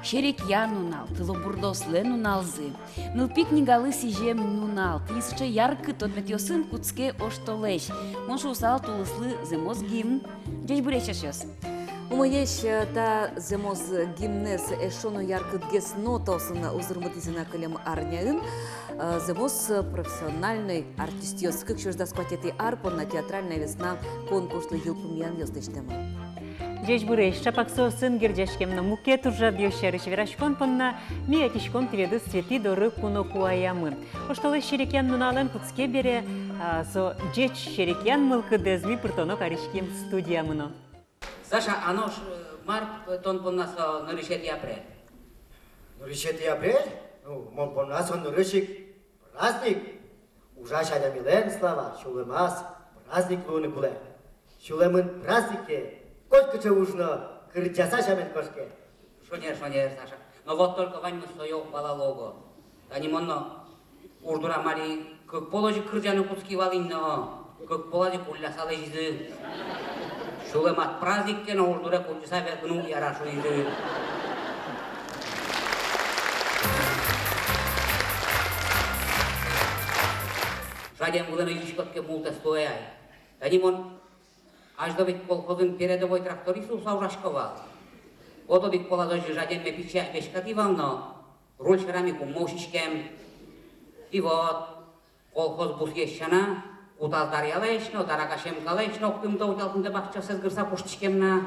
Шерек я нунал, тылобурдосле нуналзы. Нылпик нигалы сижем нунал, тисче яркы тотметьосын куцке оштолеш. Моншу усал тулыслы земоз гимн. Дежь буречашёс. Умаеш та земоз гимнес эшону яркыдгес нотосына узырмытызына кылем арняын. Земоз профессиональный артистиос. Как шожда скватеты арпон на театральная весна конкурслы Елпумьян ёстычтема. Дежь буреш, шапаксо сын гердяшкем на мукет уже дьёщерыч верашкон понна, миятишкон тведы свети доры куно куаямы. Ошталы шерекян нунален куцке бере, со дечь шерекян мылкы дезми пыртоно каришким студиямыно. Саша, оно ж март тон понна со нарышет апрель. Нарышет апрель? Ну, мон понна со нарышик праздник. Ужашаля милен слава, шулемас праздник луны куле. Шулемын празднике. Сколько нужно кричаса шамен кошке? Шонер, Саша. Но вот только вань мы свое балалого. Они монно урдура мари, как положи крыжану куски валинно, как положи кулля салежизы. Шулемат празднике, но урдура кулчаса веркну и арашу изы. Жадем гулена ишкотке мулта стояй. Они мон аж до ведь колхозын передовой тракторист усаурашковал. Ото ведь поладожи жаден ме пича пешкативално, рульшерами кумошишкем. И вот, колхоз бусьещана, утал дарьялешно, даракашем калешно, кымда уталтын да бахча сезгырса пуштишкемна.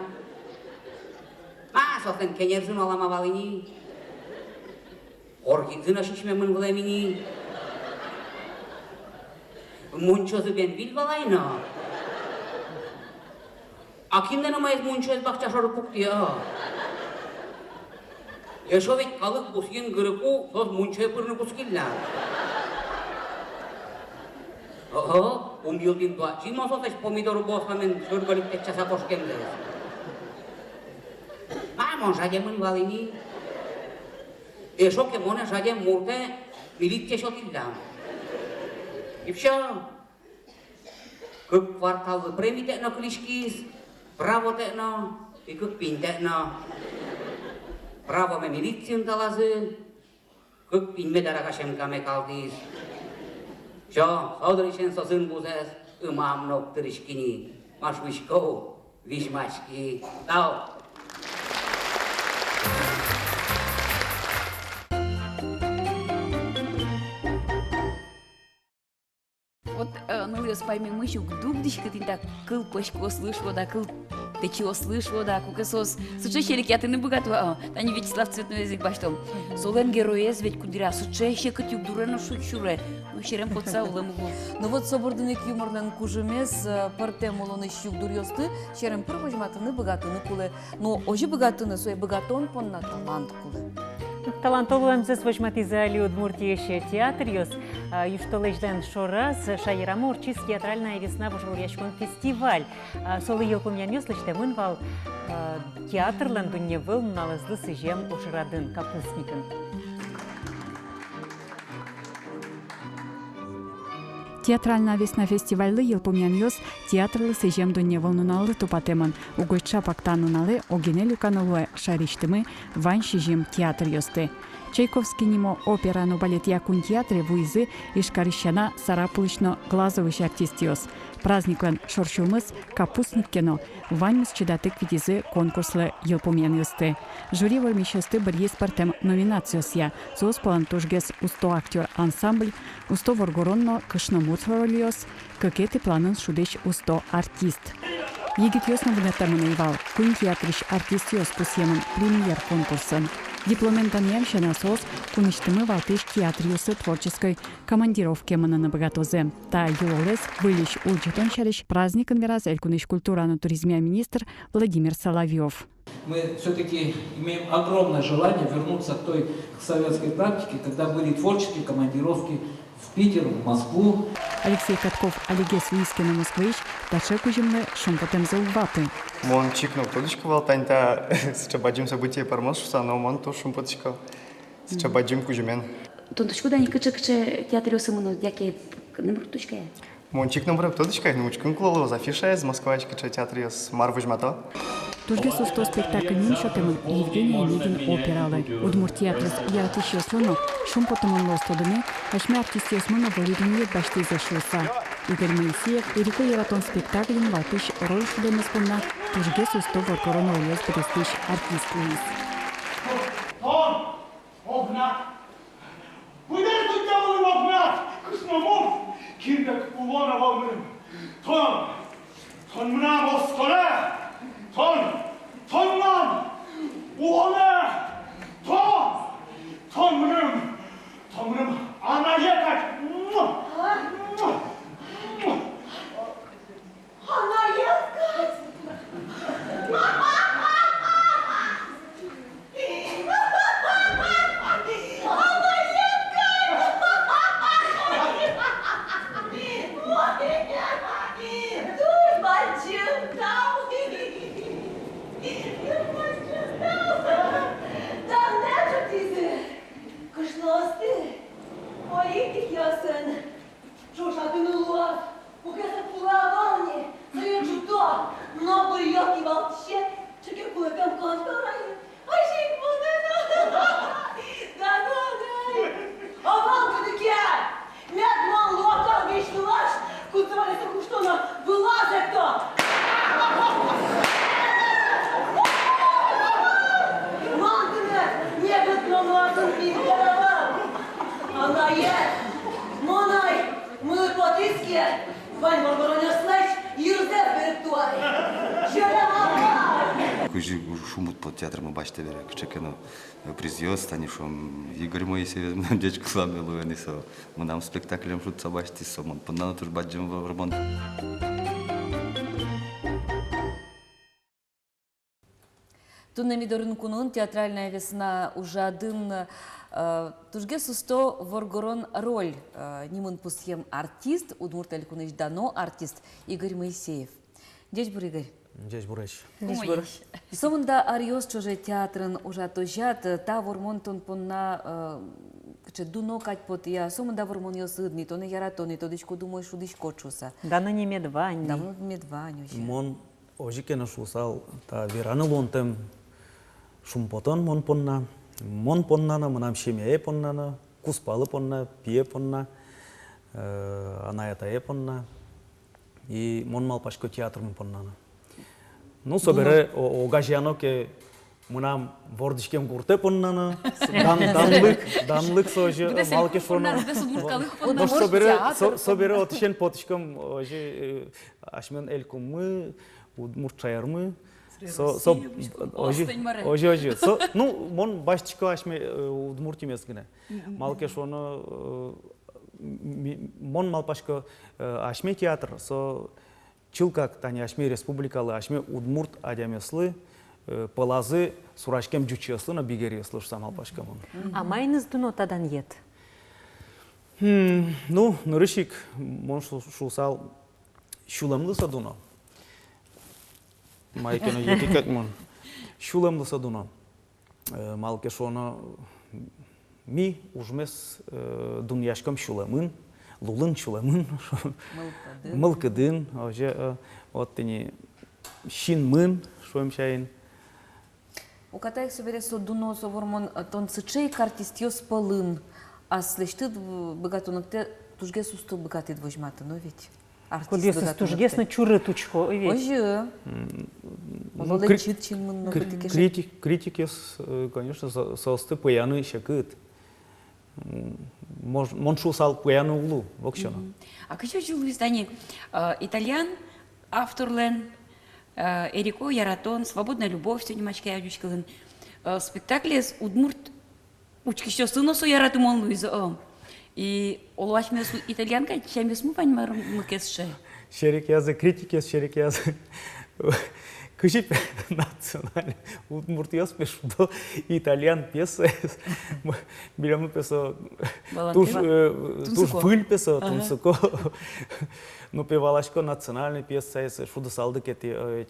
Сосын кенерзын аламавалини, оргидзын ашишме мынглемини. Мунчозы бен билвалайно. А кимден амайыз мунчоз бахча шоры пуктия. Эшо ведь калык бусьен гырыку, соз мунчоз пырны бускилля. Умилдин туа. Чимо сосеш помидору босамен сөргөлік тетчаса кошкемді. Мон жадемын валини. Эшо ке моне жадем мурте милитте шотиллам. И все. Как кварталы премите на клишкис. Право текно, и как пин текно. Право ме милицион талазы, как пин ме дарагашем каме калтис. Чо, содоришен созын бузес, имам ног тырышкини, машвишко, вишмачки, тау. Вот, ну, я спайми мышу, гдугдишка ты так кыл пачко слышала, да кыл ты чего слышала, да кукасос. Суче щелики, а ты не богатого, они Вячеслав цветной язык баштом. Солен героез ведь кудря, суче щекать юбдуре на шучуре. Ну, щерем подца улемугу. Ну вот собордыник юморнан кужемес партем улоны щук дурьосты, щерем пырважматыны богатыны куле. Но ожи богатыны, свой богатон понна талант куле. Талантовым зес вожматизали Удмуртиеше театр ёс, юштолежден шораз, шайрамур чиз театральная весна вожмурьяшкон фестиваль. Солы елпумьян ёслыште мынвал театрлан дунне выл налызлы сыжем ушрадын капустникын. Театральная весна фестивальлы Елпумьян ёс театрлы сыжем дунне волнуналы тупатемын. Угойча пактануналы огенелю каналуэ шариштымы вань шижем театр ёсты. Чайковский нимо опера но балет якун театре вуизы ишкарищана сарапулычно глазовыш артистиос. Праздниклан шоршумыз капустниккено ваньмыз чедатык видизы конкурслы Елпумьян ёсты. Жюри вольмищесты бір еспартем номинациосия. Зоос палантужгес усто актер ансамбль, усто воргоронно кышно муцворолиос, какеты планын шудеш усто артист. Егит ёсно вынатамын ивал, кун театриш артист ёс пусемын премьер конкурсын. Дипломентан ямщана сос куништымы валтыш театриусы творческой командировке на богатозе. Та юлес вылищ ульчатон чарищ праздникын вераз элькуныш культура на туризме министр Владимир Соловьев. Мы все-таки имеем огромное желание вернуться к той советской практике, когда были творческие командировки в Питер, в Москву. Алексей Катков, Олегес Вискин и Москвич, тачеку земле шумпотем зауваты. Мон чикнул тодичку валтаньта, счабаджим события пармошуса, но мон то шумпотичка, счабаджим кужемен. Тонточку да ни кыче театриосы мыну, яке не мруточка. Мончик номер птичка, научкин клоло, зафиша из Москвачка, театр с Марвыжмато. Тужге сусто спектакль миншотымын Евгений Онегин опералы. Удмурт театрыс яратышы слону шумпотымын лостодыны, ашме артистиосмына валидинье башты зашылса. Игорь Моисеев Эрико Яратон спектаклін ватыш роль шудемыспынна Тужге сусто воркорон ойыз престиж артист лиз. Тон! Огнат! Куйдер дүйдявылын огнат! Кысномов! Кирбек улона волмын! Тон! Тон мына москола! Тон! Тонман! Уона! Тон! Тонмыным! Тонмыным ана екать! Ана екать! Кужи шумут под театром бачите бере, чекано призьёс, станишом Игорь Моисеев, дечко слабый луэнисо. Мы нам спектаклем шут собачти сомон, понадо туж баджем в ремонт. Туннами Дорынкунун театральная весна уже один тужге сусто воргорон роль нимын пусхем артист, удмурт элькуныш дано артист Игорь Моисеев. Дечь бур Игорь? Дечь бурыш. Сомында ариос чоже театрын уже тожат, та вормонтон понна дуно кать пот я сомында вормон йосыдни, то не яратони, то дичко думаешь, что дичко чуса. Да на не медвань. Да на медвань уже. Мон ожике на шусал, та вераны лонтем шумпотон мон понна на манам шемее понна, куспалы понна, пие понна, анаятае понна, и мон малпашко театр мон понна. Ну, собере огажяно ке мунам вордишкем гурте поннана, данлык сожи, малке шоно. Но собере отшен потишком ожи ашмен элькумы, удмуртчаярмы. Ожи. Ну, мон баштичко ашме удмуртимес гине. Малке шоно мон малпашко ашме театр, со чилкак тани ашме республикалы ашме удмурт адямеслы палазы сурашкем жучеслы на бигереслы самал пашкамон. А майныз дуно тадан ет? Ну, нырышик мон шусал шуламлы садуно. Майкено етикат мон. Шуламлы садуно. Малке шоно ми ужмес дуньяшкам шуламын. Лулын шуламын, мылкыдын, оттени шинмын, шуем шайын. У катаек собере со дуно со вормон тон сычей картистьёс полын, а слештыд богатунокте тужге сусто богатый двожмата, но ведь артист богатунокте. Кудесыз тужгес на чуры тучко, ведь? Оже. Молодчит чинмын, но критикес, конечно, соосты паяны шакыт. Моншу сал паяну углу, вокшено. А качо чулы стани итальян, авторлен, Эрико Яратон, «Свободная любовь», сегодня мачка ядючкалын. Спектакле с удмурт учки что сыно со Ярату мон Луиза. И олуаш месу итальянка, чем месму понимаю мыкесше. Шерик язы, критикес шерик язы. Кышип национальный удмурт яз пешу до итальян пьесы. Берем песо туж пыль песо тунсуко. Ну певалашко национальный пьеса есть шуда салды кети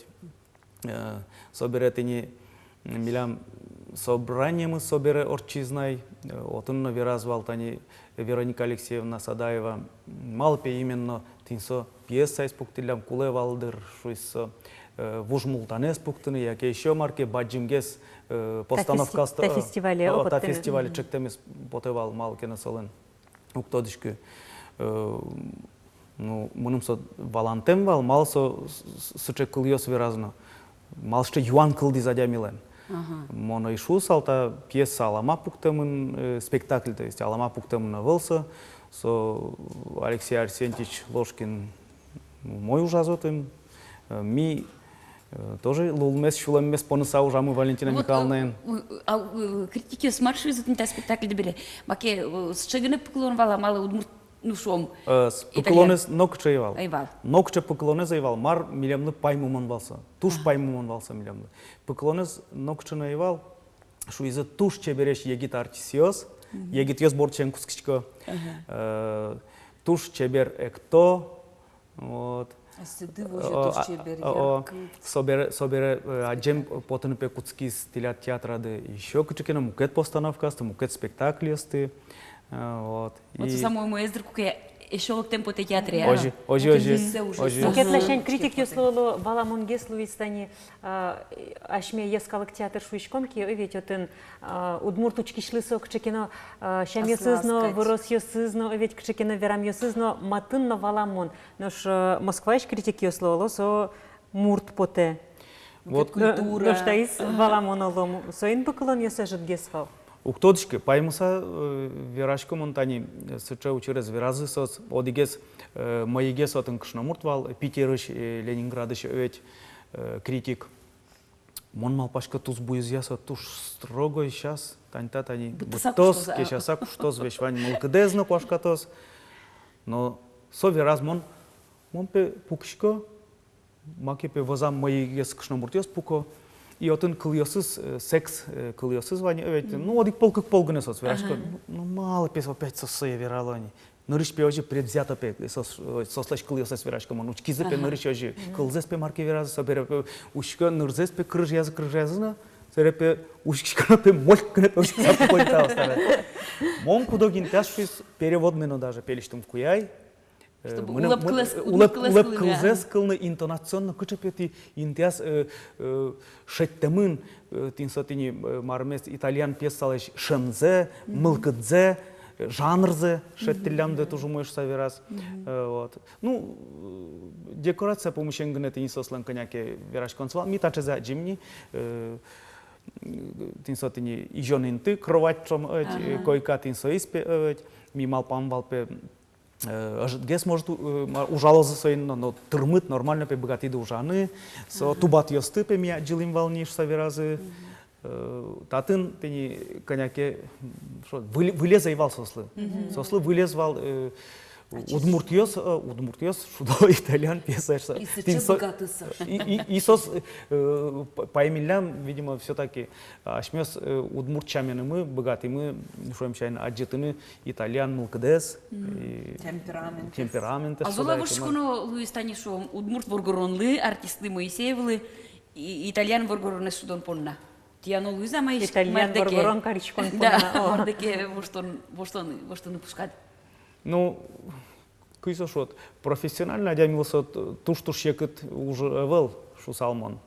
соберет не милям собрание мы собере орчизнай, отын виразвал тани Вероника Алексеевна Садаева, малпе именно тинсо пьеса из пуктилям куле валдыр, шуйсо вужмултанес пуктыны, яке еще марке баджимгес постановка та фестивале опыттыны. Та фестивале чектемес потевал малкена солен уктодышкы. Ну, мұным со валантем вал, мал со сыче кыльос виразно. Мал ще юан кылды задямилен. Моно ишу салта пьеса алама пуктемын спектакль, то есть алама пуктемын навылса. Со Алексей Арсентьевич Ложкин мой ужазотым. Ми тоже лулмес шулеммес поныса ужамы Валентина Михайловна. Критики с маршрутом та спектакль добили. Маке с чегне поклон вала мало удмурт. Ну шом. Поклонес нокче евал. Айвал. Нокче поклонес евал. Мар милемны паймумон валса. Туш паймумон валса милемны. Поклонес нокче на евал. Шу иза туш чебереш егит артисиос. Егит ёс борчен кускичко. Туш чебер экто. Вот. Собере аджем потен пе куцки стиля театра да еще кучекена мукет постановка, мукет спектакли сты. Вот. Вот самое мое эздерку еще к темпу театре. Ожи. Мукет лешен критик ёслоло валамон геслуистани ашме ескалык театр шуишкомки ведь отын удмуртучки шлысок чекино шамесызно выросьёсызно ведь чекино верамьёсызно матынно валамон. Наш Москваиш критик ёслоло со мурт поте. Вот культура. Доштаис валамонолом соин поклон ёсежит гесфал. Уктодышки паймуса верашко монтани сычау через виразы сос одигес моигес отын кышнамуртвал Питерыш Ленинградыш ведь критик мон малпашка туз буизяса туш строго сейчас таньта тани бутос кешаса куштос вешвань мулкдезно пашкатос но со вираз мон пе пукшко макепе возам моигес кышнамуртёс пуко и отын кыльосыз секс кыльосыз вани ведь ну одик полгыны сос верашко ну мало пес опять сосые вералони нырыш пе ожи предвзято пе сослаш кыльосыз верашко мон учкизы пе нырыш ожи кылзес пе марки веразы собере ушко нырзес пе крыж язына серепе ушкишкана пе молькне пе ушки сапкойтал стара мон кудогин тяшуис перевод мено даже пелиштым куяй улап кылзес кылны интонационно кычепети интяс шеттемын тинсотини мармес итальян пьесалыш шемзе мылкыдзе жанрзе шеттиллямде тоже можешь саверас вот ну декорация помощен гнети нисослан коняке вераш консвал ми тачеза джимни тинсотини ижонинты кровать чом койка тинсоиспе ми малпам валпе гес может ужалозы соин, но тырмыт нормально пе богатыды ужаны, со тубат ёсты пе мия джилим волниш саверазы, татын пени коняке вылеза ивал сослы вылезвал удмуртьёс шудо итальян пьеса. И сос паймилям, видимо, все-таки ашмёс удмуртчамины мы богатые мы шуем чайно аджетыны итальян мулкдес темперамент. А зола вышкуно луистани шуем удмурт воргоронлы артисты Моисеевлы и итальян воргоронны судон понна. Тиано Луиза маиш итальян воргорон каричкон понна. Да, мардеке воштон пускать. Ну, күйсо шот профессионально адямилсо туш шекыт уже вел шусалмон.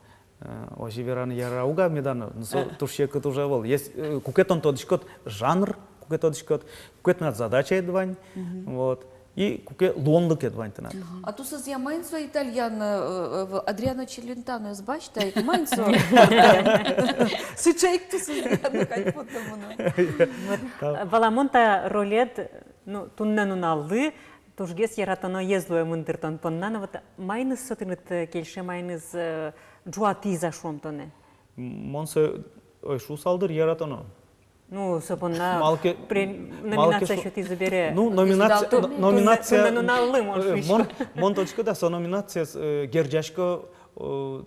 Ожи вераны ярауга меданы туш шекыт уже вел. Есть кукетон тодышкот жанр, кукет над задача едвань, вот. И куке лонлык едвань тенат. А ту сыз я майнсо итальян Адриано Челентано сбачтай майнсо. Сычайк ту сыз я кайфотамуна. Валамонта ролет ну туннанун алды тужгес яратано езлуя мындыртон поннан вот майныз сотыныт келше майныз джуатиза шомтоне. Монсе шу салдыр яратано. Ну сопонна номинация шути забере. Ну номинация мон точка да со номинация герджашко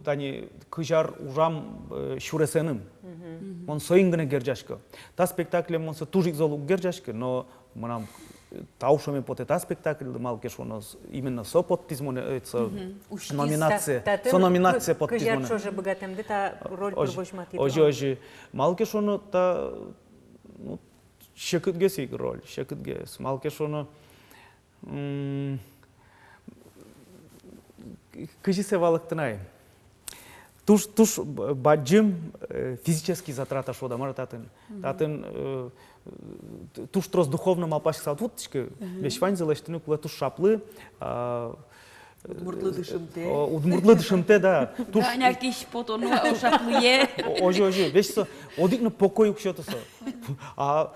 тани кыжар ужам шуресеним. Мон соингне герджашко. Та спектакле монсе тужик золу герджашко, но манам таушами под этот спектакль, малке шоно именно со подтизмоне, номинация, со номинация подтизмоне. Кыжар шоже богатым, та роль пробожмати. Ожи, малке шоно та шекытгес игр роль, шекытгес. Малке шоно кыжисе валыктынай. Туш баджим физический затрата шода мара татын туш трос духовно малпашки сатвутчки вешвань залештыны кула туш шаплы удмуртлы дышымте да туш някиш потону шаплые ожи вешсо одикны покой укшотосо а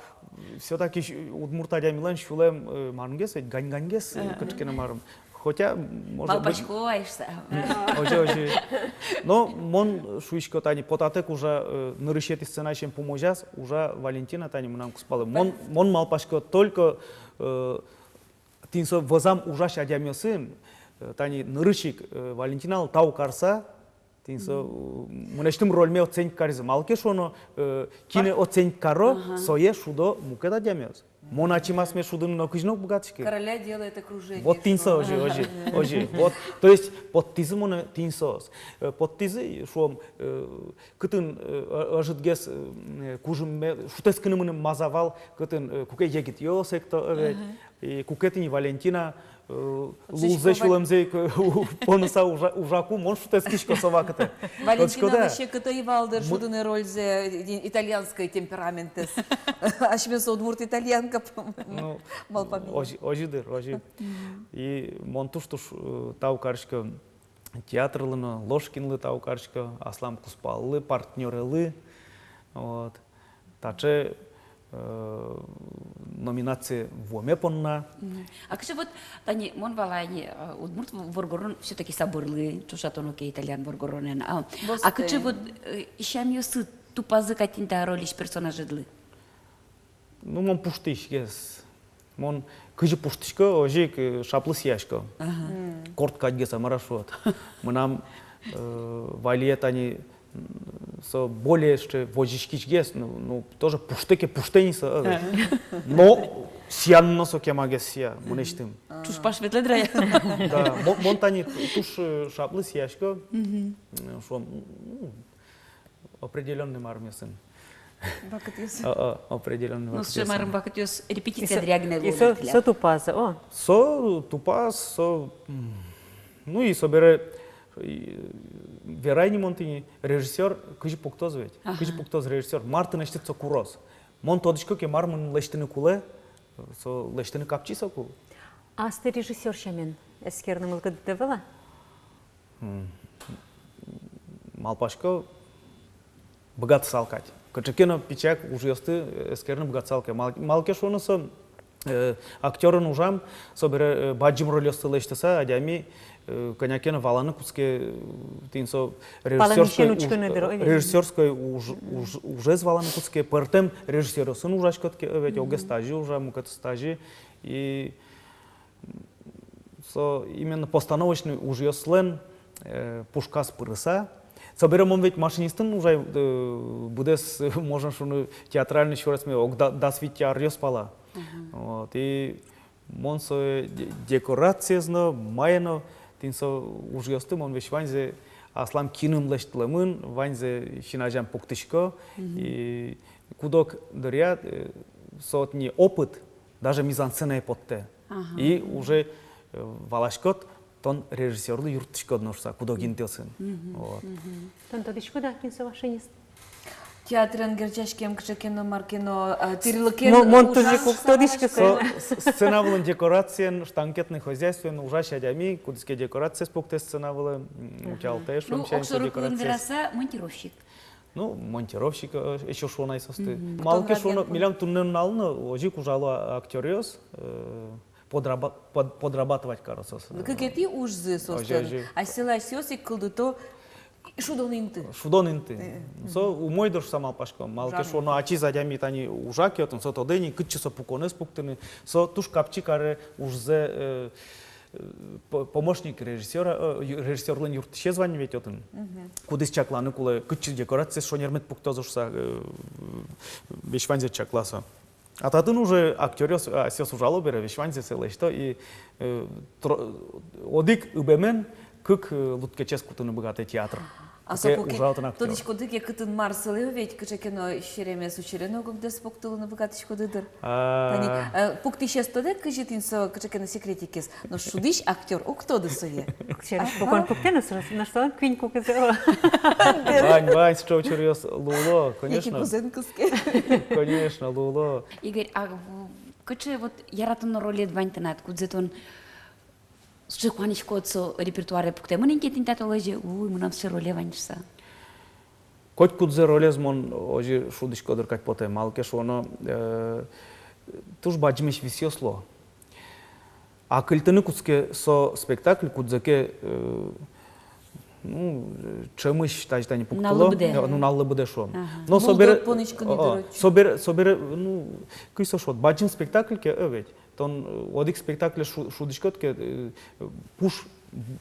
все-таки удмурта дямилан шулем мангес ганьгангес кычкена марым. Хотя, может быть... Ожи. Но мон шуишко тани потатек уже нарышети сцена, чем поможас, уже Валентина тани нам куспалы. Мон малпашко только тинсо возам ужаш адямиосын, тани нарышик Валентина тау карса, тинсо мунештым рольме оценить каризы. Малке шоно кине оценить каро, сое шудо мукет адямиос. Моначимас ме шудын нокыжнок богатышки. Короля делает окружение. Вот тинсо ожи. Вот, то есть под тизы моны тинсос. Под тизы шом кытын ожитгес кужым шутескыны моны мазавал кытын куке егит йо секто и кукетини Валентина лузе шулемзе понуса ужаку мон шутескишко совакыты. Валентина вообще кытаевалдыр шудыны рользе итальянской темпераментес. Ашмесо удмурт итальянка. Ожидыр. И мон туш тау каршка театрлыны, Ложкинлы тау каршка, Аслам Куспаллы, партнерылы. Вот. Таче номинация воме понна. А как же вот, тани, мон валайни, удмурт воргорон все-таки соборлы, тушатону ке итальян воргоронен. А как же вот, ищамиосы тупазы катинта ролиш персонажедлы? Ну, мон пуштишкес. Мон кыжы пуштишко, ожик шаплы сияшко. Корт кадгеса марашот. Мынам валиет они со более что вожишкичгес, ну тоже пуштениса. Но сиянно со кемагес сия, мунештым. Туш паш ветледрая. Да, мон тани туш шаплы сияшко, что определенным армиясын. Определенный вопрос. Ну, с Маром Бакатиос репетиция дрягная. И со тупаза, о? Со тупаз, ну и собере верайни монтини режиссер кыжи пуктозвет. Кыжи пуктоз режиссер Мартин эштит курос. Мон тодишко ке мармын лештыны куле, со лештыны капчи соку. А сте режиссер шамен эскерным ылгы девела? Малпашко богат салкать. Качекено пичак ужасты эскерным богатсалке. Малке шонысы актерын ужам, собере баджим ролёсты лештеса, адями конякена валаны куске тинсо режиссерской уже зваланы куске, пертем режиссерсын ужашкотке, ведь оге стажи уже мукат стажи и со именно постановочный ужаслен пушкас пырыса. Соберем ведь машинистын уже будес можно что театральный еще раз мы дасвить арьё спала. Вот и монсо декорация зно майно тинсо ужаслы мон вещь ванзе аслам киным лештламын ванзе шинажам пуктышко и кудок дырят сотни опыт даже мизансцена потте и уже валашкот тон режиссерлы юртышко ношса кудогин телсын. Тон тодишко да кинсо машинист. Театрын герчашкем кшекено маркено тирлыкен. Мон тужику тодишко сцена была декорациен штанкетный хозяйствен ужаш адями кудиске декорация спокте сцена была учалте шум чайнсо декорация. Монтировщик. Ну, монтировщик еще шо найсосты. Малке шо милям туннен налны ожик ужало актериос. Подрабатывать карасос. Какие ужзы состен? А села сёси кылдыто шудонинты. Шудонинты. Со умойдыр самал пашком. Малке шоно ачи задями тани ужаки отын со тодени кытчысо пуконес пуктыны. Со туш капчи каре ужзе помощник режиссерлын юртыше званивет отын. Кудыс чакланы кулы кытчы декорация шонермет пуктозушса бешванзе чакласа. А татын уже актер все сужало бере вещванзе селешто и одик убемен как луткечес кутыны богатый театр. А ужалтын актер. тодичко дыке кытын марсылы ведь кычекено шеремес учерено когда споктылы на богатичко дыдыр. Тани пуктишес тоде кыжитин со кычекено секретикес. Но шудиш актер кто дысое? Покон пуктенус на что квин кукезела. Вань, что чурьёс луло, конечно. Конечно, луло. Игорь, а кыче вот яратын роли двантанат кудзетон Шикваничко отцо репертуаре пукте. Мын кетин татологи, мынам все роли ванчса. Коть кудзе ролез мон ожи шудичко дыркать поте малкеш оно туж баджимеш висёсло. А кыльтыны кудске со спектакль кудзеке ну чемыш таждани пуктыло, ну наллыбыде шо. Но собере ну кыйсо шот баджим спектакльке өвет. Тон одик спектакль шудичкотке пуш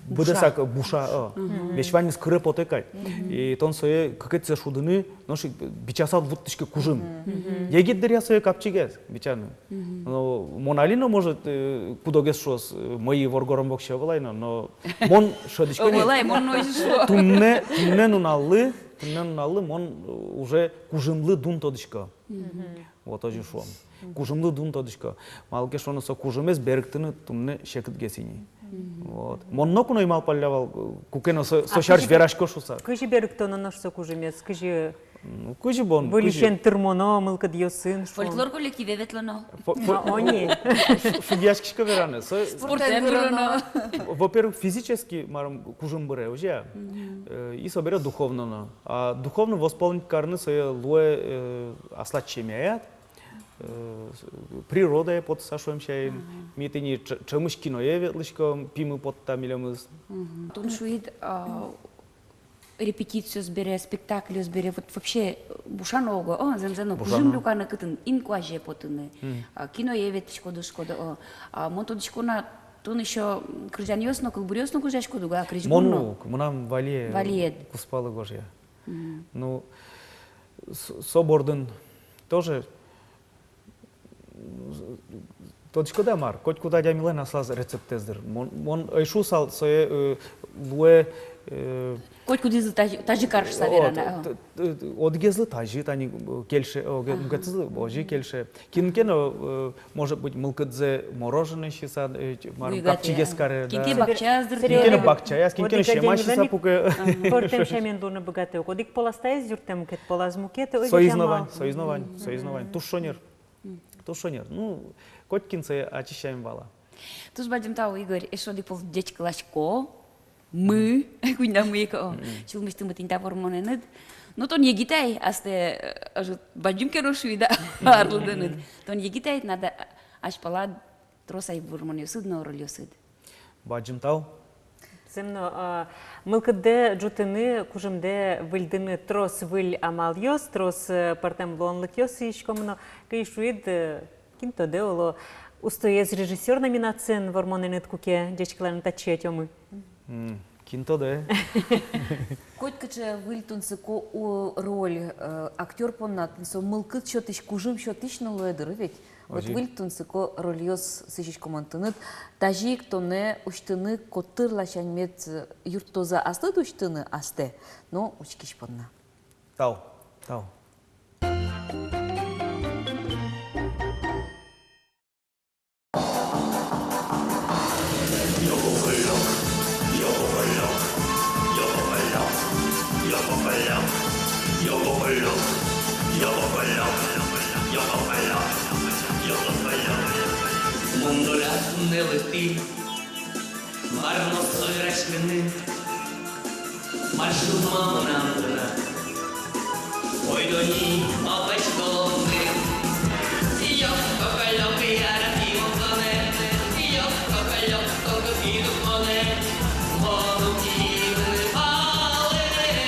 будесак буша вещвани скры потекать. И тон сое какие-то шудыны, ноши бичасал вуттышке кужим. Егит дыря сое капчигес бичаны. Но моналино может кудогес шос мои воргором бокше вылайно, но мон шодичконе. Вылай мон нойшо. Тумне нуналлы мон уже кужимлы дун тодичка. Вот ожи шо. Кужымлы дун тодичка. Малке шоно со кужымес берктыны тумне шекыт гесини. Вот. Монно куно имал паллявал кукено со шарж верашко шуса. Кыжи берктона наш со кужымес, кыжи кыжи бон. Вылечен термоно, мылкад ёсын. Фольклор коллективе ветлено. Они. Шудяшкишка веране. Спортендурно. Во-первых, физически марам кужым быре уже. И собере духовно. А духовно восполнить карны сое луэ аслачемяят. Природа под сашуем чай, митини чемуш киное ветлышко, пимы под тамилемыз. Тун шуид репетицию сбере, спектакль сбере, вот вообще бушаного, земзено, кужим люкана кытын, инкуаже потыны, киное ветлышко душко, а монтодышко на тун еще крыжаньёсно, кылбурёсно крыжашко дуга, крыжгурно. Монук, монам валие, куспалы гожья. Ну, собордын тоже Тодичко да мар, коть куда дямиле наслаз рецептездер. Мон айшу сал сое луэ коть кудизы тажи карш саверана. Одгезлы тажи тани кельше, гацзы ожи кельше. Кинкено может быть мылкадзе мороженое шиса, марм капчигес каре. Кинке бакчаздыр. Кинкено бакчаяс, кинкено шемашиса пуке. Портем шемен дуна богатый. Кодик поластаез дюртем кет полазмукет. Соизнавань. Тушонер. Ну, коткинцы очищаем вала. Туз бадим тау, Игорь, эшо дипол дечка лашко, мы, куйна мы ко, чул мы стым тинта формоненет. Но тон егитай, асте, бадим ке рошуида, арлуденет. Тон егитай надо аж пала тросай формонесуд на оролесуд. Бадим тау. Земно, мылкыде джутыны, кужымде выльдыны трос выль амал йос, трос партем лонлык йос ишкомно, кайшуид кинтоде оло устоез режиссер номинациен вормоненет куке, дечклан тачетёмы. Кинтоде. Котькаче выльтунсыко роль актер поннатынсо мылкыт шотыш кужым шотыш налуэдыр ведь. Вот выльтунсыко рольёс сыжишкомантыныт, тажик тоне уштыны коттырлашанмет юрттоза астыт уштыны асте, но учкиш понна. Тау. Не лети, марно сойреш мене, маршу манандра, ой до ні, опеч колони, йо кокольок яра кімоне, йо кокольок того піду коне, воду ківни палене,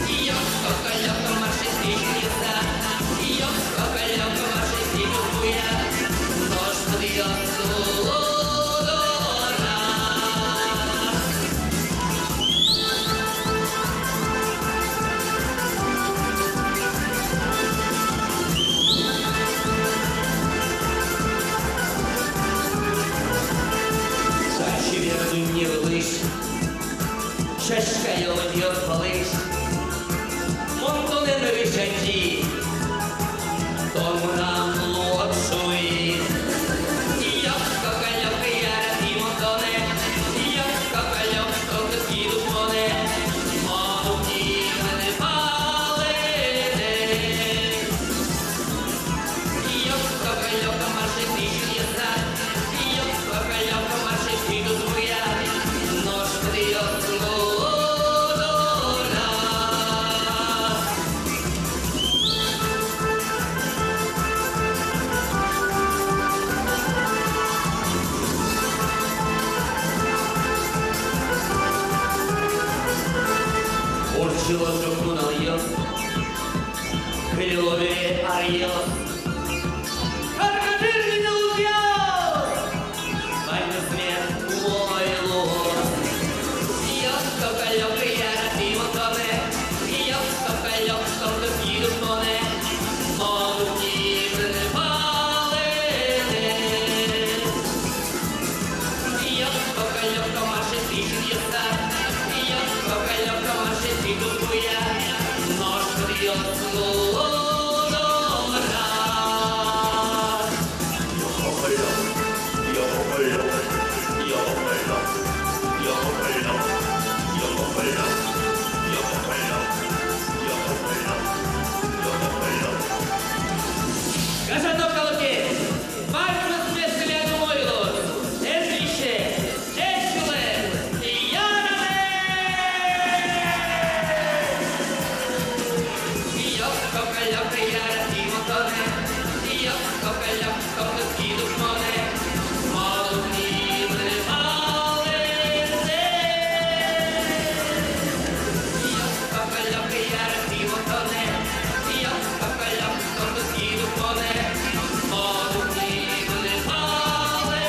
йо кокольок марши стігніса, йо кокольок марши стігнуя. Шукунал йос, Крилове арьос. Каркадырный наузьяс, Вальный смех лой лос. Йос, коколёк, я ратимонтоне, Йос, коколёк, что ты съедут моне, Могут не припалы. Йос, коколёк, комаши, тысяч еса, Йос, коколёк, комаши, тысяч буя, Нож придёт луном раз. Газанов колоке, Маркус вместе Мойлос, Эзрище, Эшуле, Янаме! Йоп, коколёк, яра, Тимотоне, Йоп, коколёк, коколки душмоне, Молодни припалы. Йоп, коколёк, яра, Тимотоне, Йоп, коколёк, коколки душмоне, Молодни припалы.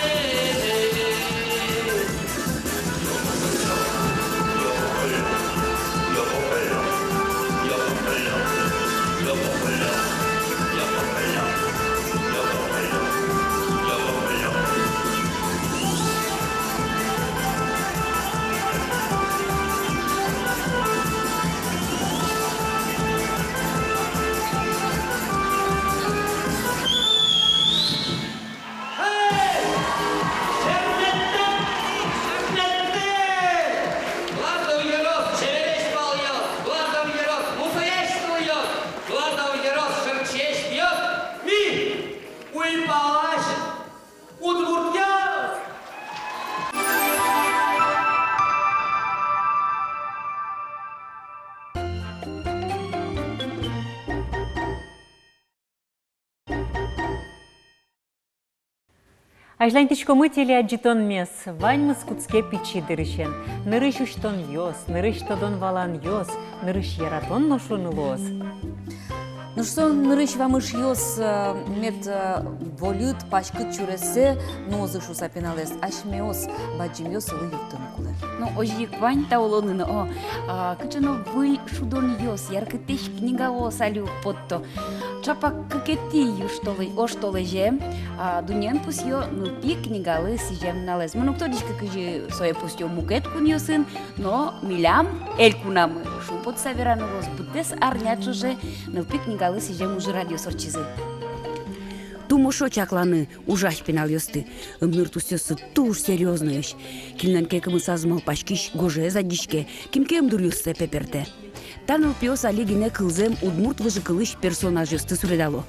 Ажлантичко мытели аджитон мес, ваньмы скутске пичи дырыщен. Нырыш уштон йос, нырыш тодон валан йос, нырыш яратон ношуны лос. Ну что, нырыш вамыш йос мет волют пачкы чуресе нозышу сапиналес, ашмеос баджим йос лы юктын кулы. Ну, ожик вань таулоныны, кычыно выль шудон йос, яркытеш книгаво салю потто. Чапак кыкети юштолы, оштолы же, дуньян пусьё, ну пи книгалы сижем налез. Ну, кто дишка кыжи соя пусьё мукет куньё сын, но милям эль кунамы. Шумпот саверано лос, бутес арнячу же, ну пи книгалы сижем уже радио сорчизы. Тумошо чакланы ужаш пенал ёсты. Мир тусёсы туш серьезно ещ. Килнан кекымы сазмал пашкиш гоже задишке, ким-кем дурюссе пеперте. Таныл пиос алигине кылзем удмурт выжыкылыш персонаж ёсты суредало.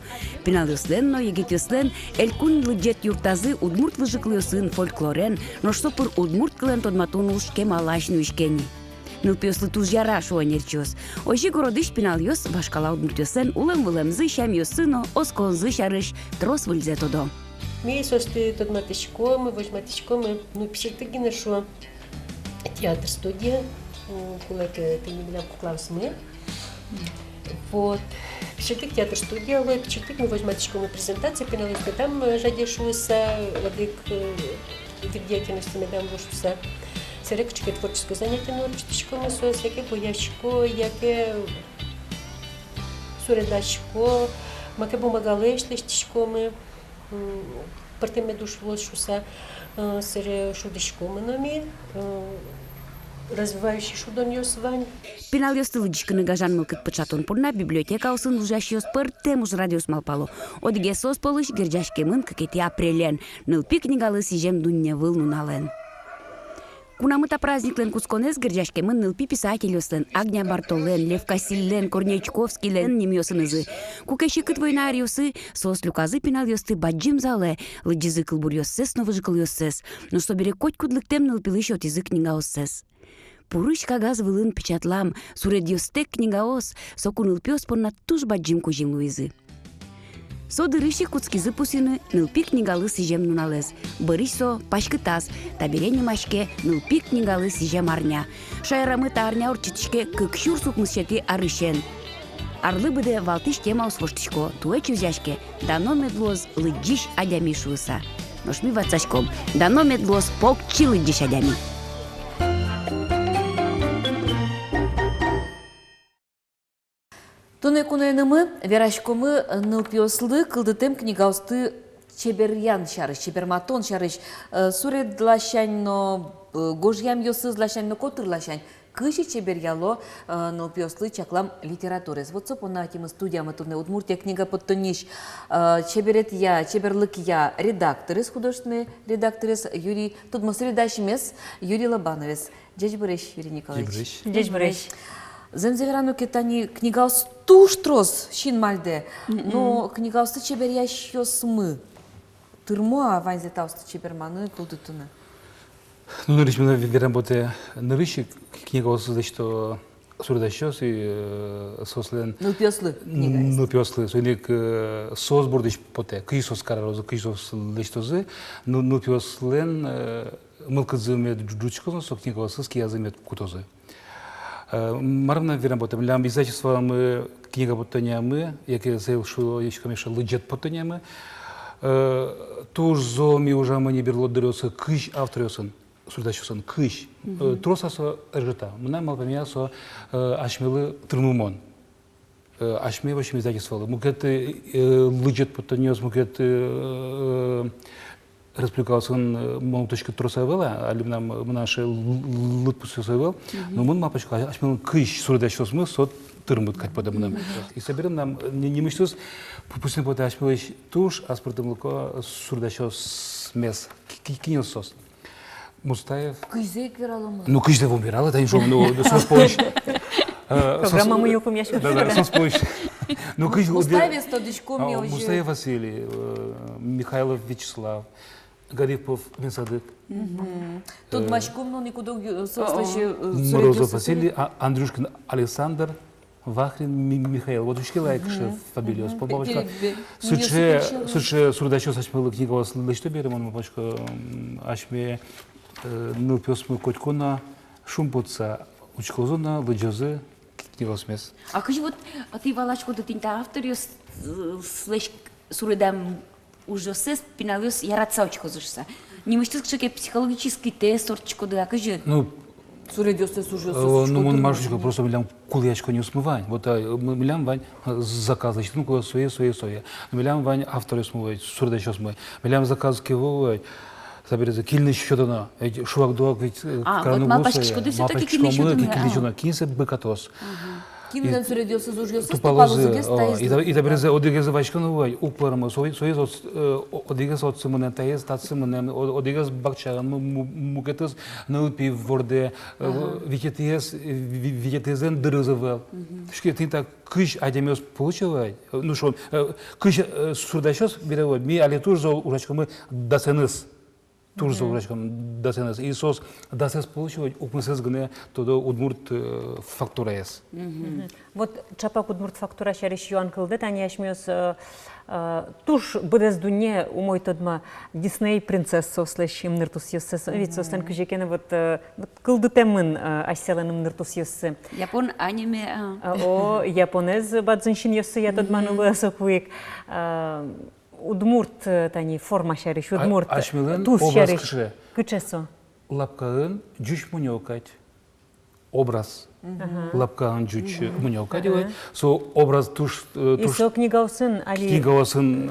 Пенал ёслен, но егет ёслен, элькун лыджет юртазы удмурт выжыкылысын фольклорен, но штопыр удмурт кылен тодматун улшке малашну ишкени. Ныл пиослы туж яра шуанерчос. Ожи городыш пенал ёс, башкала удмурт ёслен, улем-вылемзы шам ёсыно, осконзы шарыш, трос выльзе тодо. Ми состы тодматышкомы, вожматышкомы, ну пишертыгина шо театр-студия, кулаке ты не меня куклавсмы. Вот. Пишертык театр-студия, лой пишертык мы вожматышкомы презентации, пеналыска там жадешуса, ладык деятельности медам вошуса. Серекочке творческое занятие, но пишертышкомы сос, яке бояшко, яке суредашко, маке бумагалеш тыштышкомы, партеме душ вошуса, сере шудышкомы нами, развивающий шудон ёс вань. Пенал ёсты лыджикыны гажан мылкыт пычатон пурна библиотека усын ужаш ёс пыр темуж радиос малпало. Одге сос полыш герджашке мын кыкети апрелен, нылпи книгалы сижем дунья выл нунален. Кунамыта праздниклен кусконес герджашке мын нылпи писатель ёслен, Агня Бартолен, Лев Кассиллен, Корней Чуковскийлен ним ёсынызы. Кукеши кыт война ёсы, сос люказы пенал ёсты баджим зале, лыджизы кылбур ёссес, новыжыкыл ёссес, но что бере коть кудлыктем нылпилыш от язык книга оссес. Пурыш кагаз вылын печатлам, суред ёстек книгаос, сокуныл пёс понна туж баджим кужим луизы. Содырыщи куцкизы пусины нылпи книгалы сижем нуналез. Бырыш пашкытас, таберени машке нылпи книгалы сижем арня. Шайрамы та арня урчитишке кыкшур сукмысчети арышен. Арлы быде валтыш тема усвоштишко, туэ чузяшке, дано медлоз лыджиш адями шуса. Ношми вацашком, дано медлоз полкчи лыджиш адями. Туне кунайнымы, верашкомы нылпиослы кылдытем книгаусты чеберян шарыш, чеберматон шарыш, суредлашаньно, гожьям йосызлашаньно котырлашань. Кыши чеберяло нылпиослы чаклам литературес. Вот сопона тема студияма туне Удмуртия книга подтониш чеберет я, чеберлык я, редакторес, художественный редакторес Юрий, тут мы средашимес Юрий Лобановец. Дядь Борис, Юрий Николаевич. Дядь Борис. Земзеверану кетани книгаус туштрос шин мальде, но книгаусты чеберя щосмы. Тырмо ванзетаусты чеберманы кулдытуна. Ну, на речь мы верим, что на речь книгаусты, за что сурдащос и сослен. Ну пёслы. Ну пёслы, соник сосбордыш поте, кисос карарозы, кисос лештозы, ну пёслен мылкызыме джучкозы, со книгаусты скиязыме кутозы. Марвна виработа, лям издательства мы книга потонями, яке заявил, что еще конечно лыджет потонями. Туж зоми уже мы не берло дырёсы кыш авторёсын, сурдащосын кыш. Тросасо ржета. Мына мал помясо ашмелы трмумон. Ашме вообще издательства. Мукет лыджет потонёс, мукет Республикасын монточка тросавела, али нам наши лутпусовел, но мы мапочка, аж мы кыш сурдащос мы сот тырмут как подобным. И соберем нам не мечтус, пустим по аж мы туш, а спортом луко сурдащос мес, киносос. Мустаев. Кызек вералом. Ну кыш его умирал, это не шо, ну сос помощь. Программа мы ее помещаем. Да, сос помощь. Ну кыш. Мустаев стодичком я уже. Мустаев Василий, Михайлов Вячеслав. Гарипов Менсадык. Тут мачком, но никуда сослыши. Морозов Василий, Андрюшкин Александр, Вахрин Михаил. Вот учки лайкши фабилиос. Побавочка. Суче сурдачос ашмелы книга вас лечто берем, он побавочка ашме ну пёсмы котькона шумпутса учкозона лыджозы книга смес. А как же вот ты валачку до тинта авториос слышь сурдам уже сес пиналиос яратса очкозышса. Не мечтаешь, что это психологический тест, орчко да, как же? Ну, суредёсты сужу. Ну, он машечка просто милям кулячко не усмывать. Вот милям вань заказывать, ну куда свои. Милям вань авторы смывать, сурдачо смывать. Милям заказ кивовать. Заберется кильный счетано, шувак дуак ведь вот мапачка, ты все-таки кильный счетано. Кинься быкатос. Кинден суредёсы зужёсы, тупалозы, и таберезе одигезе вачкановой, укпарма, союз одигез от сымынан таез, тат сымынан, одигез бакчаган, мукетез, нылпи ворде, витетезен дырызывал. Шки ты так кыш адемёс получивай, ну шо, кыш сурдащос беревой, ми але туж за урачкамы дасеныз. Тур за урачкам дасеныз. И сос дасес получивать, укмысез гне, тодо удмурт фактура ес. Вот чапак удмурт фактура шариш юан кылды, тани ашмёс туш быдез дуне умой тодма Дисней принцесса слэшим ныртус ёссы. Ведь состан күжекені вот кылды темын ашселаным ныртус ёссы. Япон аниме. О, японез бадзыншин ёссы я тодман улы сокуик. Удмурт тани форма шариш, удмурт туз шариш. Кычесо? Лапкаын жуч мунёкать. Образ. Лапкаын жуч мунёкать. Со образ туш... И со книгаусын али... Книгаусын...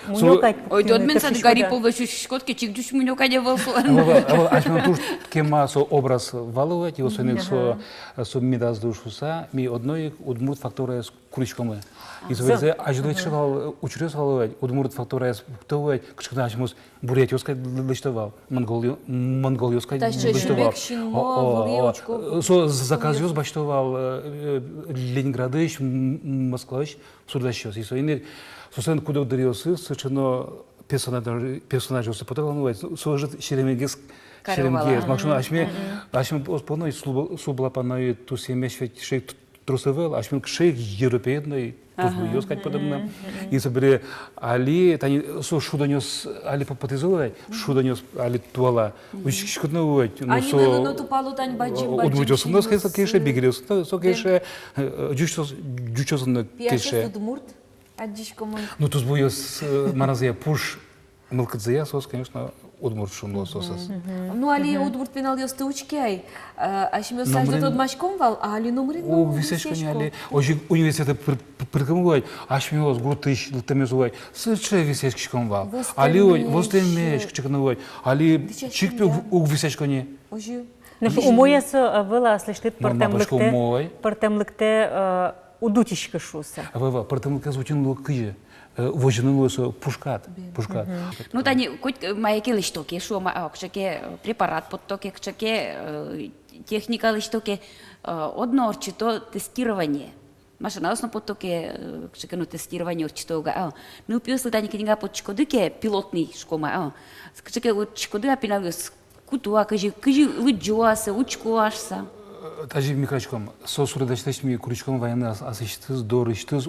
Мунёкать. Ой, тот мен сады Гарипов вещу шкотки, чик жуч мунёкать я волсу. Ашмен туш кема со образ валывать, его соник со мидаз душуса, ми одной удмурт фактора с куричкомы. И заведзе аждовать шагал учрес валывать, удмурт фактора с птовать, кшкна ашмус бурятёскай лыштовал, монголёскай лыштовал. Со заказёс баштовал Ленинградыш, Москвач, сурдащёс. И соинер сосен куда ударился, совершенно персонажи потолкнувать, сложит Шеремегес. Шеремегес. Макшуна ашме полной сублапаной тусемеш шей трусовел, аж мен шейх европейный, тоже ее сказать подобно. И собери али, тани со шуданёс али попатизовай, шуданёс али туала. Ушкутновой, ну со. Ну тупалу тань баджим. Удвоёс, но сказать кеше бигрес, со кеше дючос на кеше. Пиашес удмурт, адишкомон. Ну тут боёс маразия пуш мылкадзия сос, конечно. Удмурт шумло сосас. Ну али удмурт пенал ёсты учкей. Ашмё сажда тот машком вал, али номрин. О, висешко не али. Ожи университета прикамывай, ашмё с гуртыш лтамезувай. Сыче висешком вал. Али ой, vostemеш чекновой. Али чикпе у висешко не. Ожи. Ну умояс вела слышит партемлыкте удутишка шуса. Ва, партемлыкте звучин лукыje. Возьмем пушкат. Ну, тани, хоть майки листоки, шо кшаке препарат подтоки, кшаке техника листоки, одно орчито тестирование. Машина основа подтоки, кшаке ну тестирование орчитога. Ну, пиосли тани книга под чкодыке пилотный шкома. Кшаке вот чкоды апинавис кутуа, кажи выджуаса, учкуашса. Тажи микрочком, сосурдачташми курочком войны асыштыз, дорыштыз,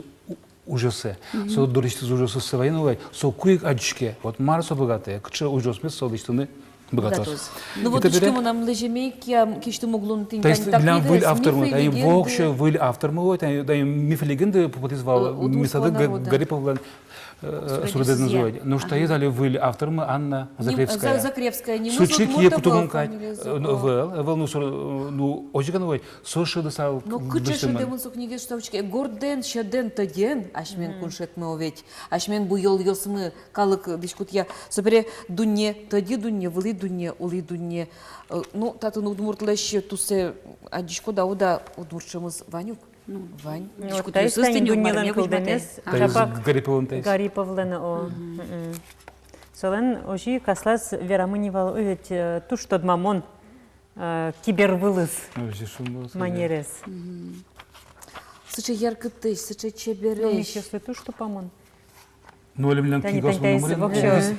ужасы. Со дорыштыз ужасы с военной, со куик адчке. Вот Марсо богатые, кче ужас мес солдыштыны богатос. Ну вот что мы нам лежим, кишто могло то есть для вы автор мы, они вообще вы автор мы, да и миф легенды попадал месяца Гарипов Сурдет называют. Но что есть, але вы автор мы Анна Закревская. Закревская, не Сучик е кутумункать. Ну очень каной. Соша достал. Ну куча шедемон со книги штовчки. Горден шеден таден, ашмен куншет мы овеч. Ашмен буйол ёсмы калык дискут я. Собере дунне, тади дунне, вли дунне, ули дунне. Ну татын удмуртлаще тусе адишко дауда удмуртшымыз Ванюк. Ну, Вань. Гариповлен о. Солен ожи каслас верамынивал өйт туш тот мамон кибервылыз манерес. Сыча яркытыш, сыча чебереш. Ну, если туш то помон. Ну, лемлям кигос номерин.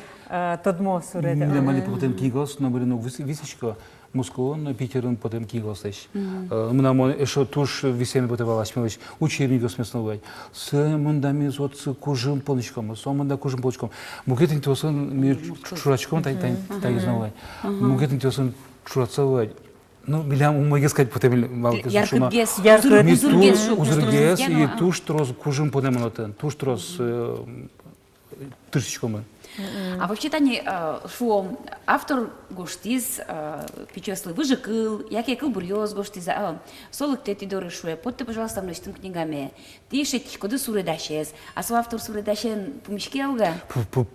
Тодмо суреда. Лемали потом кигос номерин висичко. Москва, на Питером потом кигосеш. Мы нам еще туш весенний потевал ашмевич учебник осмысливать. С мандами вот с кожим полничком, с манда кожим полничком. Мугетин тосон мир чурачком тай знавай. Мугетин тосон чурацавай. Ну, билям умоги сказать потом малко шума. Узургес и туш трос кожим подемонотен. Туш трос тышечком. А вообще тани шо автор гоштиз печеслы выжикыл, яке кыл бурьёз гоштиза, солык тети дорышуе, подте, пожалуйста, мной штым книгами. Ты шетиш коды суредашез, а со автор суредашен помешки ауга?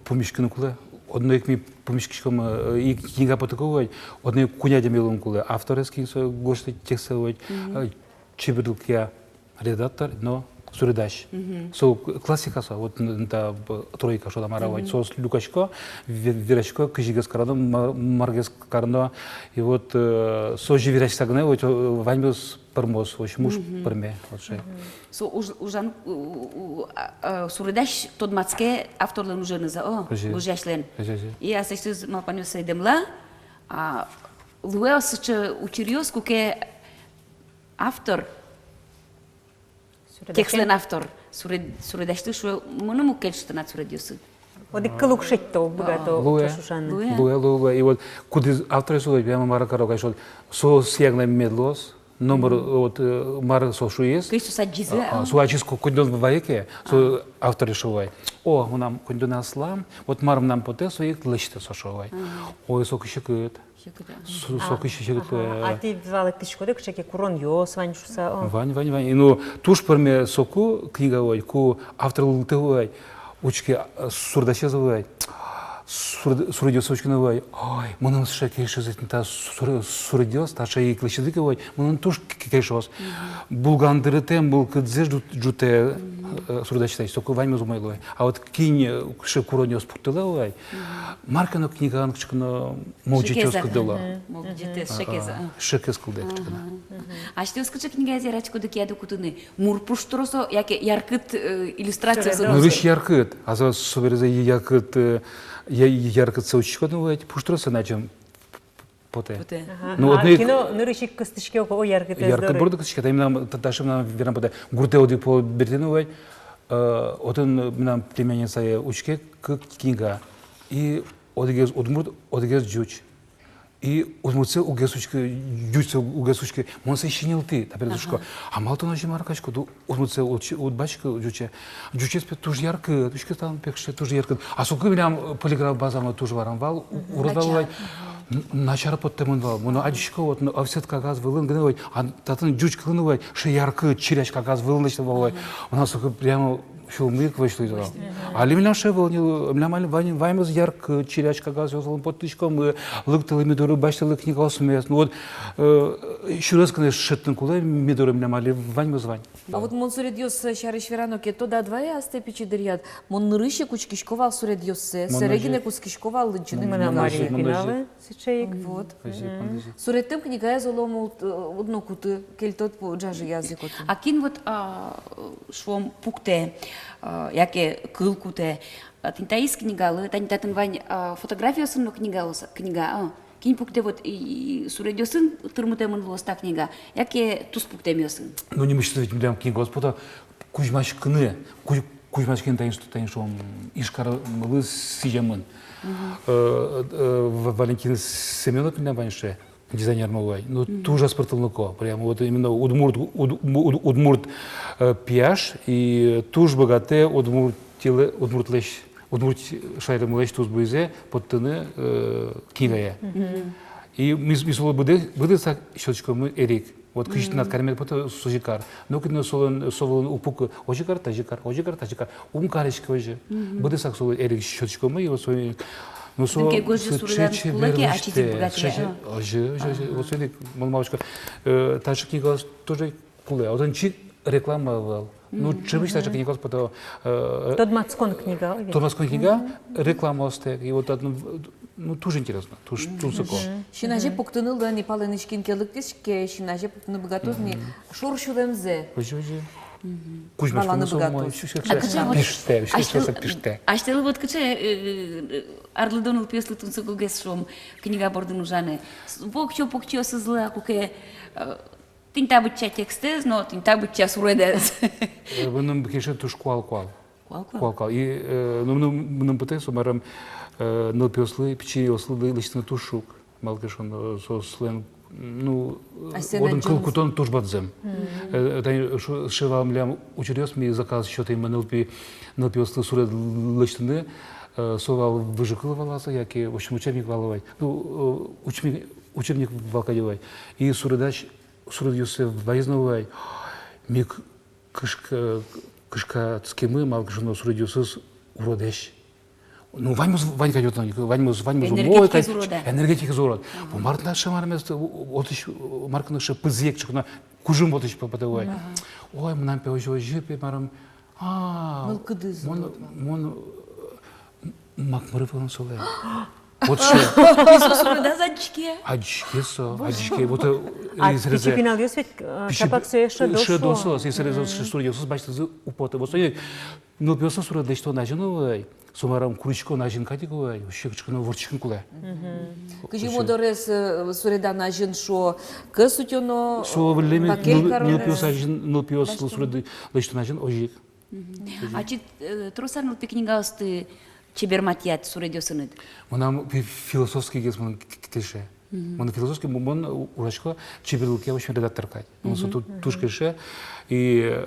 Помешки ну куле. Одной ми помешкичком и книга потаковой, одной кунядя мелом куле. Авторский гошти текстовой, чебедулкия редактор, но суредаш. Со классика со вот та тройка что там маравать. Со Люкачко, Верачко, Кыжигас Карно, Маргес Карно и вот со Живирач Сагне, вот Ваньбус Пармос, вот муж парме, вот что. Со ужан суредаш тот мацке автор лен уже за ужашлен. И я сейчас мал паню сейдемла, а луэл сыча учерёс куке автор текстен автор суредашты шо мунуму кельшты на суредюсы. Оди кылукшетто богато чашушан. Луэ и вот куди автор сюда прямо маракаро кайшо со сягна медлос номер вот мар со шуес. Кайсу саджизе. Со ачиско кундон ваеке со автор шовай. О, мы нам кундон аслам, вот марм нам поте со их лышты со шовай. Ой, со кишекет. А ты звала тышко, так что курон ёс Вань шуса. Вань. Ну туш парме соку книговой, ку автор лтовой, учки сурдачезовой. Сурдёс очкиновой. Ой, мы нам шакейши та сурдёс, та шаи клещедыковой, мы нам туш кейшос. Булгандырытем был кдзе жуте сурдачтай, соку Вань музумайлой. А вот кинь шекуронёс путыловой. Маркано книга анкчкно молчитёс кдыла. Молчитёс шекеза. Шекез кдыкчкно. А что скажи книга зерачко докеду кутуны. Мурпуштуросо яке яркыт иллюстрация. Ну рыш яркыт, а за соберезе яркыт яркыт соучконувать, пуштросы начем поте. Ну, а кино нырышик костышке о яркы тез. Яркы burada kışka da imam taşım nam veren pote. Gurte odi po bertenu otun nam племянница учке книга. И одигез жуч. И удмуртse угесучка жучse угесучка монсе шинилти та передушко. А малто наши маркашко удмуртse удбачка жуче. Жуче спе туж яркы, тушке там пекше туж яркы. А сука билам полиграф базама туж варамвал, уродалай. Начар подтемунвал. Моно адишко вот офсет кагаз вылын гневой, а татын жуч кылынывай, ше яркы чиряч кагаз вылын что у нас сука прямо filmik вышло из этого. А ли меня шевел, меня мали ваймыз ярк чирячка газ, он под тычком лыктал медоры бачтал книга смеет. Ну вот еще раз конечно шеттен кулай медоры меня мали ваймыз вань. А вот мон суредиос шариш верано ке то да двая степичи дырят. Мон нырыше кучкишковал суредиосе, серегине кускишковал лынчины Мария Пиналы сечеек. Вот. Суретем книга я золому одно куты кельтот по джажи языкот. А кин вот швом пукте, яке кылкуте, тинтаис книгалы, тантатын вань фотографиясын книга. Кин пукте вот и суредиосын тырмутемын лоста книга, яке тус пуктемиосын. Ну не мечтать ведь млям книга господа кузьмач кны, кузьмач кин тайн шом ишкар мылы сижемын. Валентин Семенов меня ваньше. Дизайнер новый, но тоже спортивнуко, прямо вот именно удмурт пьяш и туж богате удмурт шайрым лещ туз буйзе подтыны кигая. И мисол bude так щелчком эрик. Вот кыш над кармет пото сужикар. Но когда солон упук ожикар тажикар. Каричка уже. Bude так солон эрик щелчком и вот свой. Ну, со чече вернеште, вот смотри, мамочка, та же книга тоже куле, вот он чик рекламировал. Ну, чем та же книга, потому Тодмацкон книга. Тодмацкон книга, реклама остек, и вот ну тоже интересно, тоже высоко. Шинаже пуктыныл да непаленышкин келыктешке, шинаже пуктыны богатозни шуршулемзе. Кузьмашкин суммой, пиште. А что вот каче Арлдонул пьеслы тунцы гугес шом книга бордыну жаны. Покчо сызла куке тинта быча текстез, но тинта быча суредез. Bunun bir kişi tuş kual. И ну пытаюсь умарам ныл пьеслы печи ослы личный тушук, малкашон сослен. Ну, один кулкутон туж бадзем. Это шевал млям учерёс ми заказ счёта им нылпи ослы суред личный. Совал выжикывался, яки в общем учебник валовай. Ну, учебник валкадевай. И суредач суредюсе воизновай. Миг кышка скимы малкашно суредюсес уродеш. Ну, ванька идет, ваньмус мой, энергетика зорот. У Мартина шамармес, вот еще Маркина ше пызекчик на кужим вот еще попадает. Ой, мы нам пеужо жипе марам. Мон макмары фон соле. Вот ше. Да задчики. Адчики. Вот из финал есть шапак се шедосо, если студия бачите употе. Вот стоит. Но пьеса сурада что начинает. Сумарам куричко нажин катиговай, щекчкно ворчкин куле. Кыжи модорес суреда нажин шо кысутёно. Шо влеме не пьеса но пьеса сурада лично нажин ожик. А чи тросарнул книга осты чеберматият суредёсыныд. Монам философский гезмон кеше. Мон философский мон урачко чеберлуке вообще редакторка. Мон со туш кеше и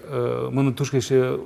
мон туш кеше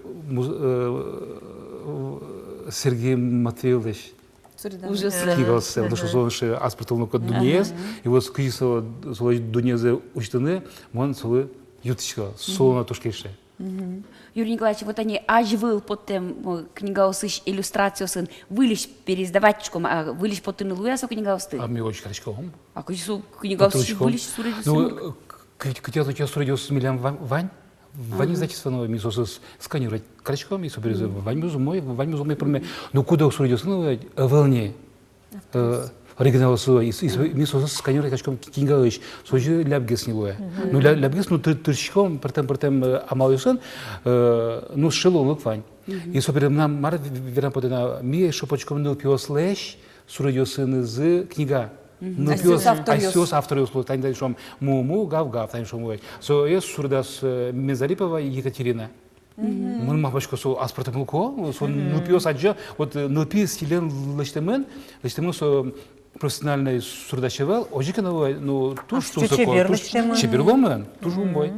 Сергей Матвеевич кигался, потому что он ще аспортал код Дуньез, и вот скисо свой Дуньезе учтены, мон свой ютичка, соло туш кеше. Юрий Николаевич, вот они ажвыл под тем книга осыш иллюстрацию сын, вылез переиздавачком, а вылез под тем луясо книга осты. А мне очень крачком. А книга осыш вылез суредис. Ну, когда у тебя суредис миллион вань? Вань зачислено мисос сканировать крачком и соберется вань мой проме. Но куда суредис волне оригинал свой и мисос сканировать крачком кингаешь, свой ляпгес не лоя. Ну ляпгес ну трещком протем амалюсэн, ну шелон вань. И соберем нам мар верам подена ми шопочком ныл пиослеш суредиосын из книга. Айсиос авториус лу тань шом му гав тань шом ой. Со я сурдас Мезарипова Екатерина. Мын махбашко со аспартамылко, со нупиос аджа, вот нупи стилен лыштемен со профессиональный сурдачевал, ожикановой, ну туш туш такой, чеберломен, туш умбой.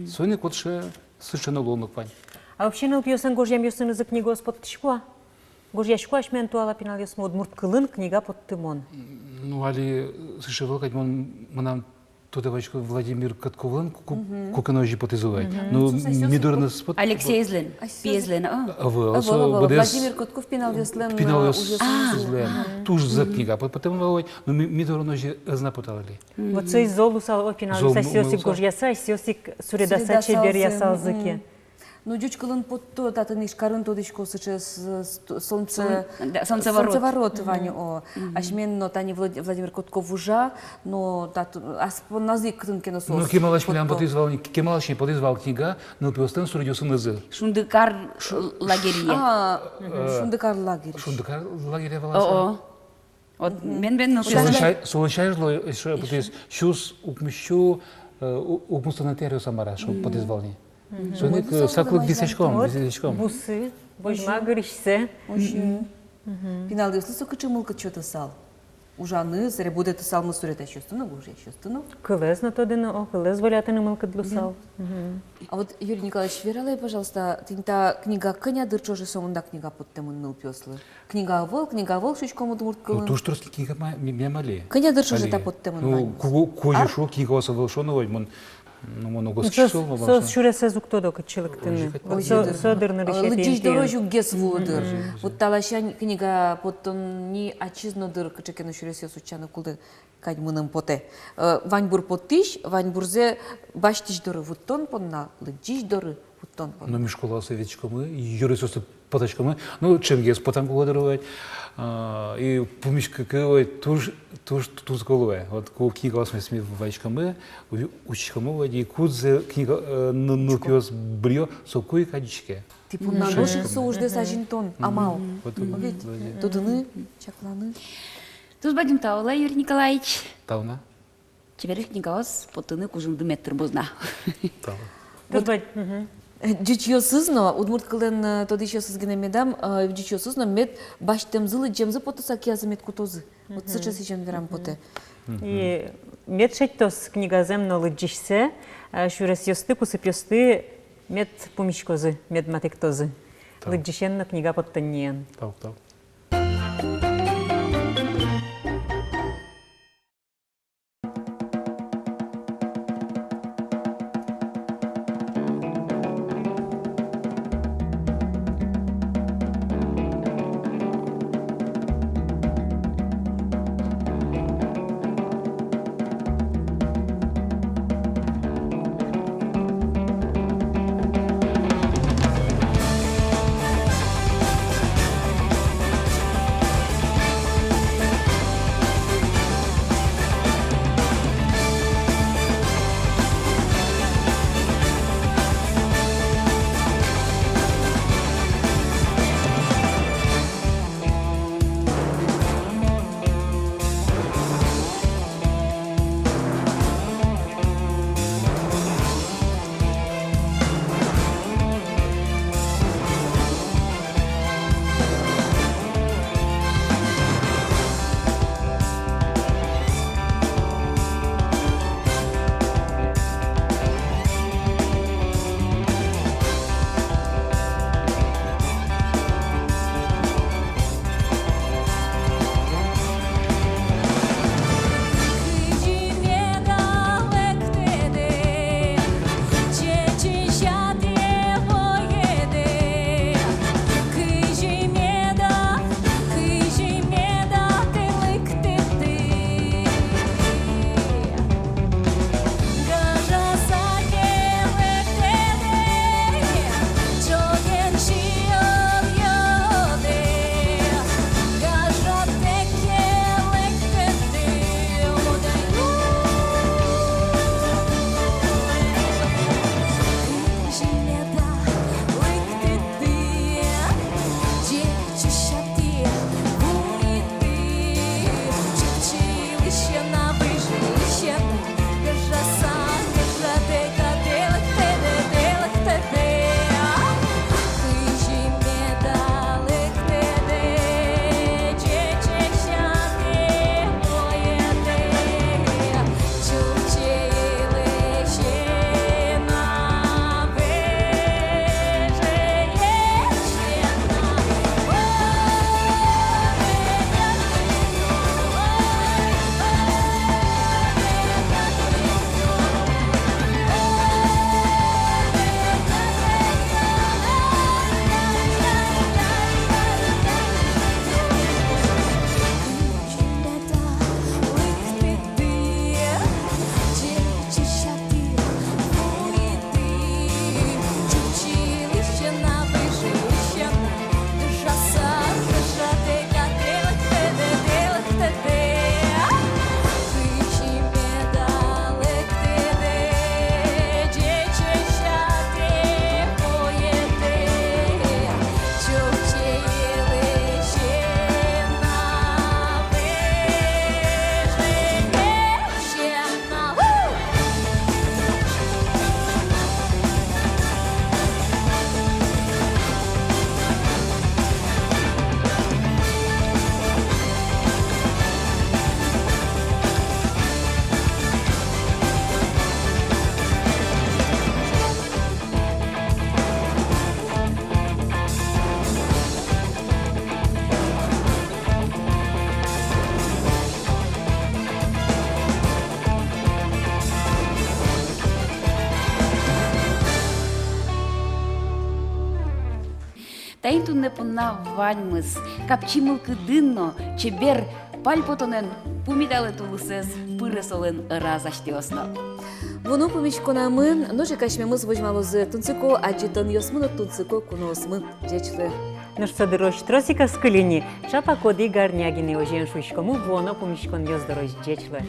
Соня котше совершенно лонок пань. А вообще нупиосан гожьям ёсын за книгу под тишкуа? Гожьяшку ашмен туала пинал ёсмод мурткылын книга под тымон. Ну али сышевал кать манам Тодавачка Владимир Катковлан, куканожи потизывает. Ну, мидорно спот. Алексей Злен, Пезлен, Владимир Котков пинал Юслен. Пинал Юслен. Туж за книга, потому ну мидорно же знапотали. Вот сой золу сал пинал Юса сёсик гожьяса, сёсик суредаса чебер ясал зыки. Ну, дючкалын под то, таты ниш карын тодышко сейчас солнцеворот Ваню. Ашмен, но тани Владимир Котков ужа, но тат аспон назик кынкено сос. Ну, кемалаш милям подизвал книга, но пиостен суридёсын ызы. Шундыкар лагерия. Шундыкар лагерия. Шундыкар лагерия валаса. Вот мен Солончайжло, подиз, шус укмещу, укмустанатерио самара, что подизвални. Соник саклык десечком. Бусы, божма гришсе. Пинал Юслен со кычымылка чё-то сал. Ужаны, заре будет сал мусурета чувствуну, уже чувствуну. Кылез на то дено, кылез валятыны мылка длюсал. А вот, Юрий Николаевич, вералай, пожалуйста, тинта книга «Коня дырчожи сомунда книга под темын ныл пёслы». Книга вол, шучкому дмурткылын. Ну, туштрос книга меня мали. Коня дырчожи та под темын вань. Ну, кожи шо, книга оса волшоновой, ну, много скишол. Сос шуресе зуктодо кычылык тыны. Содырны решетен. Лыджиш дорожу гес вудыр. Вот талашан книга потом ни очизно дыр кычыкену шуресе сучаны кулды кать мыным поте. Вань бур потиш, вань бурзе баштиш доры вуттон понна, лыджиш доры вуттон понна. Ну, мишкола советчикомы, юрисосы потачкомы, ну, чемгес потам куладырывать. И помишка кывай туж голове. Вот книга осмы сми вачкамы, учкамы води кудзе книга ну пьёс брио сокуй кадичке. Типа на ноших соужде сажинтон амал. Видите? Тудыны, чакланы. Туз бадим таула, Юрий Николаевич. Тауна. Чеберих книгаос потыны кужынды метр бозна. Туз Дючиосызно, удмурткален тодичиосыз генемедам, дючиосызно мед баштем зылы джемзы потоса киязы мед кутозы. Вот сейчас и чем верам поте. И мед шеттос книгазем но лыджишсе, шурес ёсты, кусып ёсты, мед помишкозы, мед матектозы. Лыджишен на книга поттаньен. Так. Таинту не пунна ваньмыс, капчимыл кыдынно, чебер пальпотонен пумидалы тулысыз пырысолын разаштиосно. Воно помічконамын, ножи кашмемыз вожмалузы тунцико, аджитон йосмыно тунцико куносмы жечлы. Ну что, дорож тросика с колени, шапа коды гарнягины ожен шучкому, воно помічкон йоздорож жечлы.